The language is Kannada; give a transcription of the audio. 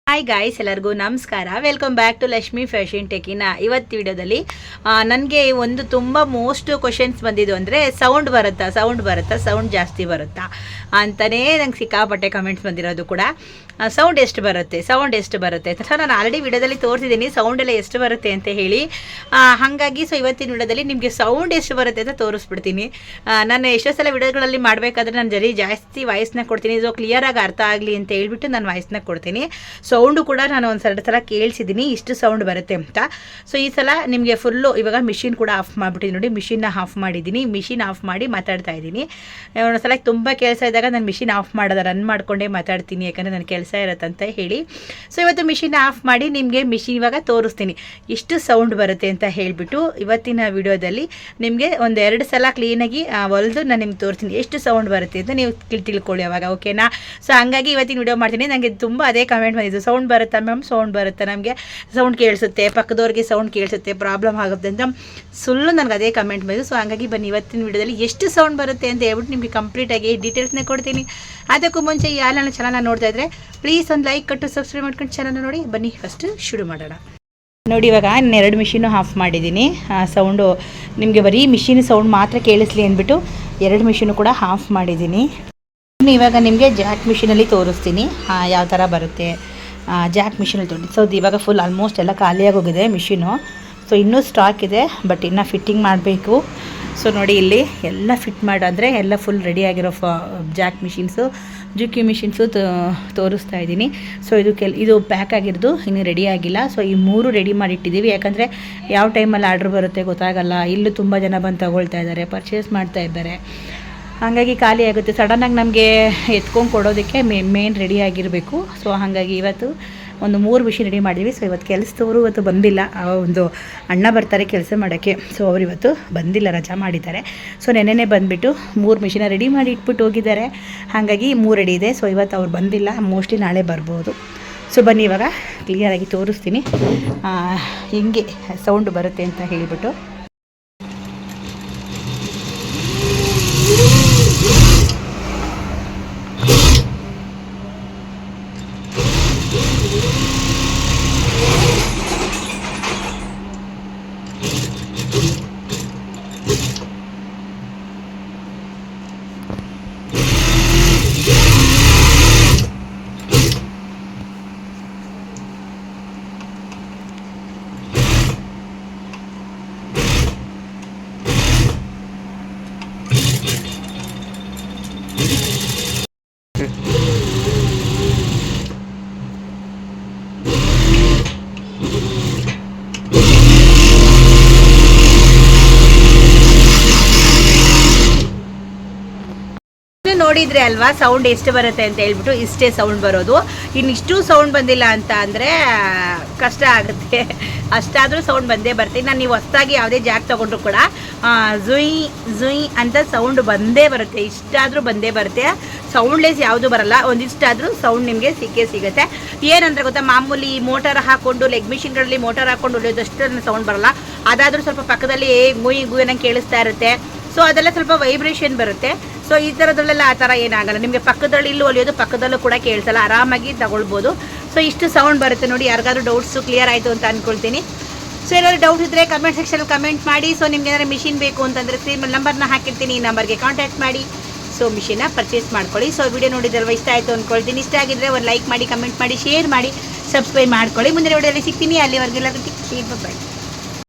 ಹಾಯ್ ಗಾಯ್ಸ್, ಎಲ್ಲರಿಗೂ ನಮಸ್ಕಾರ. Welcome back to Lakshmi fashion ಟೆಕಿನ. ಇವತ್ತು ವಿಡಿಯೋದಲ್ಲಿ ನನಗೆ ಒಂದು ತುಂಬ ಮೋಸ್ಟ್ ಕ್ವಶನ್ಸ್ ಬಂದಿದ್ದು ಅಂದರೆ ಸೌಂಡ್ ಬರುತ್ತಾ ಸೌಂಡ್ ಜಾಸ್ತಿ ಬರುತ್ತಾ ಅಂತಲೇ ನಂಗೆ ಸಿಕ್ಕಾಪಟ್ಟೆ ಕಮೆಂಟ್ಸ್ ಬಂದಿರೋದು ಕೂಡ. ಸೌಂಡ್ ಎಷ್ಟು ಬರುತ್ತೆ ಅಂತ ನಾನು ಆಲ್ರೆಡಿ ವಿಡಿಯೋದಲ್ಲಿ ತೋರಿಸಿದ್ದೀನಿ ಸೌಂಡ್ ಎಲ್ಲ ಎಷ್ಟು ಬರುತ್ತೆ ಅಂತ ಹೇಳಿ. ಹಾಗಾಗಿ ಇವತ್ತಿನ ವಿಡಿಯೋದಲ್ಲಿ ನಿಮಗೆ ಸೌಂಡ್ ಎಷ್ಟು ಬರುತ್ತೆ ಅಂತ ತೋರಿಸ್ಬಿಡ್ತೀನಿ. ನಾನು ಎಷ್ಟೋ ಸಲ ವಿಡಿಯೋಗಳಲ್ಲಿ ಮಾಡಬೇಕಾದ್ರೆ ನಾನು ಜಾಸ್ತಿ ವಾಯ್ಸ್ನ ಕೊಡ್ತೀನಿ, ಕ್ಲಿಯರಾಗಿ ಅರ್ಥ ಆಗಲಿ ಅಂತ ಹೇಳ್ಬಿಟ್ಟು ನಾನು ವಾಯ್ಸ್ನ ಕೊಡ್ತೀನಿ. ಸೌಂಡು ಕೂಡ ನಾನು ಒಂದು ಸಲ ಕೇಳಿಸಿದ್ದೀನಿ ಇಷ್ಟು ಸೌಂಡ್ ಬರುತ್ತೆ ಅಂತ. ಸೊ ಈ ಸಲ ನಿಮಗೆ ಫುಲ್ಲು ಇವಾಗ ಮಿಷಿನ್ ಕೂಡ ಆಫ್ ಮಾಡಿಬಿಟ್ಟಿದ್ದೀನಿ ನೋಡಿ. ಮಿಷಿನ್ನ ಆಫ್ ಮಾಡಿದ್ದೀನಿ, ಮಿಷಿನ್ ಆಫ್ ಮಾಡಿ ಮಾತಾಡ್ತಾ ಇದ್ದೀನಿ. ಒಂದು ಸಲ ತುಂಬ ಕೆಲಸ ಇದ್ದಾಗ ನಾನು ಮಿಷಿನ್ ಆಫ್ ಮಾಡೋದು ರನ್ ಮಾಡಿಕೊಂಡೇ ಮಾತಾಡ್ತೀನಿ, ಯಾಕಂದರೆ ನನ್ನ ಕೆಲಸ ಇರುತ್ತಂತ ಹೇಳಿ. ಸೊ ಇವತ್ತು ಮಿಷಿನ್ ಆಫ್ ಮಾಡಿ ನಿಮಗೆ ಮಿಷಿನ್ ಇವಾಗ ತೋರಿಸ್ತೀನಿ ಎಷ್ಟು ಸೌಂಡ್ ಬರುತ್ತೆ ಅಂತ ಹೇಳಿಬಿಟ್ಟು. ಇವತ್ತಿನ ವಿಡಿಯೋದಲ್ಲಿ ನಿಮಗೆ ಒಂದೆರಡು ಸಲ ಕ್ಲೀನಾಗಿ ಹೊಲಿದು ನಾನು ನಿಮ್ಗೆ ತೋರಿಸ್ತೀನಿ ಎಷ್ಟು ಸೌಂಡ್ ಬರುತ್ತೆ ಅಂತ ನೀವು ತಿಳ್ಕೊಳ್ಳಿ ಅವಾಗ, ಓಕೆನಾ? ಸೊ ಹಂಗಾಗಿ ಇವತ್ತಿನ ವಿಡಿಯೋ ಮಾಡ್ತೀನಿ. ನನಗೆ ತುಂಬ ಅದೇ ಕಮೆಂಟ್ ಬಂದಿದ್ದು, ಸೌಂಡ್ ಬರುತ್ತಾ ಮ್ಯಾಮ್, ಸೌಂಡ್ ಬರುತ್ತಾ, ನಮಗೆ ಸೌಂಡ್ ಕೇಳಿಸುತ್ತೆ, ಪಕ್ಕದವ್ರಿಗೆ ಸೌಂಡ್ ಕೇಳಿಸುತ್ತೆ, ಪ್ರಾಬ್ಲಮ್ ಆಗುತ್ತೆ ಅಂತ ಸುಳ್ಳು ನನಗೆ ಅದೇ ಕಮೆಂಟ್ ಬಂದಿದ್ದು. ಸೊ ಹಾಗಾಗಿ ಬನ್ನಿ ಇವತ್ತಿನ ವಿಡಿಯೋದಲ್ಲಿ ಎಷ್ಟು ಸೌಂಡ್ ಬರುತ್ತೆ ಅಂತ ಹೇಳ್ಬಿಟ್ಟು ನಿಮಗೆ ಕಂಪ್ಲೀಟಾಗಿ ಡೀಟೇಲ್ಸ್ನೇ ಕೊಡ್ತೀನಿ. ಅದಕ್ಕೂ ಮುಂಚೆ ಯಾರು ನನ್ನ ಚಾನಲ್ನ ನೋಡ್ತಾ ಇದ್ದರೆ ಪ್ಲೀಸ್ ಒಂದು ಲೈಕ್ ಕೊಟ್ಟು ಸಬ್ಸ್ಕ್ರೈಬ್ ಮಾಡ್ಕೊಂಡು ಚಾನಲ್ನ ನೋಡಿ. ಬನ್ನಿ ಫಸ್ಟ್ ಶುರು ಮಾಡೋಣ. ನೋಡಿ, ಇವಾಗ ನಾನು 2 ಮಿಷಿನು ಆಫ್ ಮಾಡಿದ್ದೀನಿ. ಸೌಂಡು ನಿಮಗೆ ಬರೀ ಮಿಷಿನ್ ಸೌಂಡ್ ಮಾತ್ರ ಕೇಳಿಸ್ಲಿ ಅಂದ್ಬಿಟ್ಟು 2 ಮಿಷಿನು ಕೂಡ ಆಫ್ ಮಾಡಿದ್ದೀನಿ. ಇವಾಗ ನಿಮಗೆ ಜಾಕ್ ಮಿಷಿನಲ್ಲಿ ತೋರಿಸ್ತೀನಿ ಯಾವ ಥರ ಬರುತ್ತೆ. ಜಾಕ್ ಮಿಷಿನಲ್ಲಿ ತೋರಿಸಿ. ಸೊ ಇವಾಗ ಫುಲ್ ಆಲ್ಮೋಸ್ಟ್ ಎಲ್ಲ ಖಾಲಿಯಾಗಿ ಹೋಗಿದೆ ಮಿಷಿನು. ಸೊ ಇನ್ನೂ ಸ್ಟಾಕ್ ಇದೆ, ಬಟ್ ಇನ್ನೂ ಫಿಟ್ಟಿಂಗ್ ಮಾಡಬೇಕು. ಸೊ ನೋಡಿ, ಇಲ್ಲಿ ಎಲ್ಲ ಫಿಟ್ ಅಂದರೆ ಎಲ್ಲ ಫುಲ್ ರೆಡಿಯಾಗಿರೋ ಜಾಕ್ ಮಿಷಿನ್ಸು, ಜುಕ್ಕಿ ಮಿಷಿನ್ಸು ತೋರಿಸ್ತಾ ಇದ್ದೀನಿ. ಸೊ ಇದು ಪ್ಯಾಕ್ ಆಗಿರೋದು ಇನ್ನೂ ರೆಡಿ ಆಗಿಲ್ಲ. ಸೊ ಈ 3 ರೆಡಿ ಮಾಡಿಟ್ಟಿದ್ದೀವಿ, ಯಾಕಂದರೆ ಯಾವ ಟೈಮಲ್ಲಿ ಆರ್ಡ್ರ್ ಬರುತ್ತೆ ಗೊತ್ತಾಗಲ್ಲ. ಇಲ್ಲೂ ತುಂಬ ಜನ ಬಂದು ತಗೊಳ್ತಾ ಇದ್ದಾರೆ, ಪರ್ಚೇಸ್ ಮಾಡ್ತಾ ಇದ್ದಾರೆ. ಹಾಗಾಗಿ ಖಾಲಿ ಆಗುತ್ತೆ. ಸಡನ್ನಾಗಿ ನಮಗೆ ಎತ್ಕೊಂಡು ಕೊಡೋದಕ್ಕೆ ಮೇನ್ ರೆಡಿ ಆಗಿರಬೇಕು. ಸೊ ಹಾಗಾಗಿ ಇವತ್ತು ಒಂದು 3 ಮಿಷಿನ್ ರೆಡಿ ಮಾಡಿದ್ವಿ. ಸೊ ಇವತ್ತು ಕೆಲಸದವರು ಇವತ್ತು ಬಂದಿಲ್ಲ, ಒಂದು ಅಣ್ಣ ಬರ್ತಾರೆ ಕೆಲಸ ಮಾಡೋಕ್ಕೆ. ಸೊ ಅವ್ರು ಇವತ್ತು ಬಂದಿಲ್ಲ, ರಜಾ ಮಾಡಿದ್ದಾರೆ. ಸೊ ನೆನ್ನೆನೇ ಬಂದುಬಿಟ್ಟು 3 ಮಿಷಿನ ರೆಡಿ ಮಾಡಿ ಇಟ್ಬಿಟ್ಟು ಹೋಗಿದ್ದಾರೆ. ಹಾಗಾಗಿ 3 ರೆಡಿ ಇದೆ. ಸೊ ಇವತ್ತು ಅವ್ರು ಬಂದಿಲ್ಲ, ಮೋಸ್ಟ್ಲಿ ನಾಳೆ ಬರ್ಬೋದು. ಸೊ ಬನ್ನಿ ಇವಾಗ ಕ್ಲಿಯರಾಗಿ ತೋರಿಸ್ತೀನಿ ಹಿಂಗೆ ಸೌಂಡ್ ಬರುತ್ತೆ ಅಂತ ಹೇಳಿಬಿಟ್ಟು. ನೋಡಿದ್ರೆ ಅಲ್ವಾ ಸೌಂಡ್ ಎಷ್ಟು ಬರುತ್ತೆ ಅಂತ ಹೇಳ್ಬಿಟ್ಟು. ಇಷ್ಟೇ ಸೌಂಡ್ ಬರೋದು, ಇನ್ನಿಷ್ಟು ಸೌಂಡ್ ಬಂದಿಲ್ಲ ಅಂತ ಅಂದರೆ ಕಷ್ಟ ಆಗುತ್ತೆ. ಅಷ್ಟಾದರೂ ಸೌಂಡ್ ಬಂದೇ ಬರ್ತೀನಿ. ನಾನು ನೀವು ಹೊಸದಾಗಿ ಯಾವುದೇ ಜಾಕ್ ತೊಗೊಂಡ್ರು ಕೂಡ ಝುಯ್ ಅಂತ ಸೌಂಡ್ ಬಂದೇ ಬರುತ್ತೆ. ಇಷ್ಟಾದರೂ ಬಂದೇ ಬರುತ್ತೆ, ಸೌಂಡ್ಲೆಸ್ ಯಾವುದೂ ಬರಲ್ಲ. ಒಂದಿಷ್ಟಾದರೂ ಸೌಂಡ್ ನಿಮಗೆ ಸಿಗುತ್ತೆ. ಏನಂದ್ರೆ ಗೊತ್ತಾ, ಮಾಮೂಲಿ ಮೋಟಾರ್ ಹಾಕ್ಕೊಂಡು ಲೆಗ್ ಮಿಷಿನ್ಗಳಲ್ಲಿ ಮೋಟಾರ್ ಹಾಕ್ಕೊಂಡು ಹೊಲಿಯೋದಷ್ಟು ಸೌಂಡ್ ಬರಲ್ಲ. ಅದಾದರೂ ಸ್ವಲ್ಪ ಪಕ್ಕದಲ್ಲಿ ಗುಯ್ ನಂಗೆ ಕೇಳಿಸ್ತಾ ಇರುತ್ತೆ. ಸೊ ಅದೆಲ್ಲ ಸ್ವಲ್ಪ ವೈಬ್ರೇಷನ್ ಬರುತ್ತೆ. ಸೊ ಈ ಥರದಲ್ಲೆಲ್ಲ ಆ ಥರ ಏನಾಗಲ್ಲ. ನಿಮಗೆ ಪಕ್ಕದಲ್ಲಿ ಇಲ್ಲೂ ಹೊಲಿಯೋದು ಪಕ್ಕದಲ್ಲೂ ಕೂಡ ಕೇಳಿಸಲ್ಲ, ಆರಾಮಾಗಿ ತಗೊಳ್ಬೋದು. ಸೊ ಇಷ್ಟು ಸೌಂಡ್ ಬರುತ್ತೆ ನೋಡಿ. ಯಾರಿಗಾದ್ರೂ ಡೌಟ್ಸು ಕ್ಲಿಯರ್ ಆಯಿತು ಅಂತ ಅಂದ್ಕೊಳ್ತೀನಿ. ಸೊ ಏನಾದರೂ ಡೌಟ್ ಇದ್ದರೆ ಕಮೆಂಟ್ ಸೆಕ್ಷನಲ್ಲಿ ಕಮೆಂಟ್ ಮಾಡಿ. ಸೊ ನಿಮ್ಗೆ ಏನಾದ್ರು ಮಿಷಿನ್ ಬೇಕು ಅಂತಂದರೆ ಸ್ಕ್ರೀನ್ ನಂಬರ್ನ ಹಾಕಿರ್ತೀನಿ, ಈ ನಂಬರ್ಗೆ ಕಾಂಟ್ಯಾಕ್ಟ್ ಮಾಡಿ. ಸೊ ಮಿಷಿನ್ನ ಪರ್ಚೇಸ್ ಮಾಡ್ಕೊಳ್ಳಿ. ಸೊ ವಿಡಿಯೋ ನೋಡಿದ್ರಲ್ವ, ಇಷ್ಟ ಆಯಿತು ಅಂದ್ಕೊಳ್ತೀನಿ. ಇಷ್ಟ ಆಗಿದ್ದರೆ ಒಂದು ಲೈಕ್ ಮಾಡಿ, ಕಮೆಂಟ್ ಮಾಡಿ, ಶೇರ್ ಮಾಡಿ, ಸಬ್ಸ್ಕ್ರೈಬ್ ಮಾಡ್ಕೊಳ್ಳಿ. ಮುಂದಿನ ವಿಡಿಯೋದಲ್ಲಿ ಸಿಗ್ತೀನಿ. ಅಲ್ಲಿವರೆಗೆಲ್ಲ ಬಾಯ್.